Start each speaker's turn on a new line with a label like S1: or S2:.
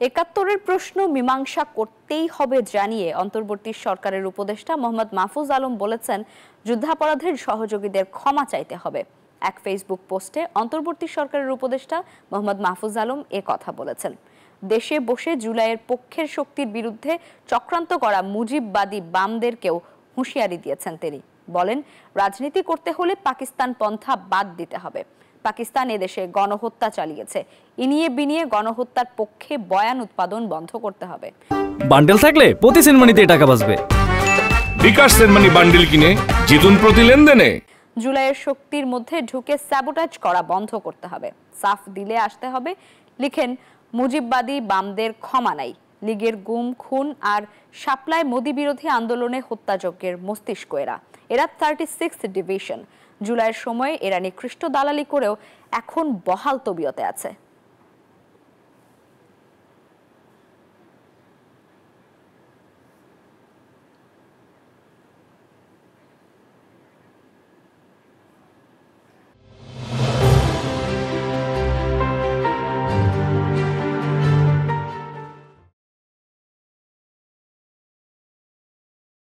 S1: একাত্তরের প্রশ্ন মীমাংসা করতেই হবে জানিয়ে অন্তর্বর্তী সরকারের উপদেষ্টা মোহাম্মদ মাহফুজ আলম বলেছেন, যুদ্ধাপরাধের সহযোগীদের ক্ষমা চাইতে হবে। এক ফেসবুক পোস্টে অন্তর্বর্তী সরকারের উপদেষ্টা মোহাম্মদ মাহফুজ আলম এ কথা বলেছেন। দেশে বসে জুলাইয়ের পক্ষের শক্তির বিরুদ্ধে চক্রান্ত করা মুজিববাদী বামদেরকেও হুঁশিয়ারি দিয়েছেন তিনি। বলেন, রাজনীতি করতে হলে পাকিস্তান পন্থা বাদ দিতে হবে। পাকিস্তান এদেশে গণহত্যা চালিয়েছে, ইনিয়ে বিনিয়ে গণহত্যার পক্ষে বয়ান উৎপাদন বন্ধ করতে হবে।
S2: বান্ডেল থাকলে প্রতি সেনমানিতে টাকা বাঁচবে।
S3: বিকাশ সেনমানি বান্ডেল কিনে জিতুন প্রতি লেনদেনে।
S1: জুলাইয়ের শক্তির মধ্যে ঢুকে স্যাবোটাজ করা বন্ধ করতে হবে। সাফ দিলে আসতে হবে, লিখেন মুজিববাদী বামদের ক্ষমা নাই। লীগের গুম খুন আর শাপলায় মোদি বিরোধী আন্দোলনে হত্যাযজ্ঞের মস্তিষ্ক এরা 36 ডিভিশন। জুলাইয়ের সময় এরা নিকৃষ্ট দালালি করেও এখন বহাল তবিয়তে আছে।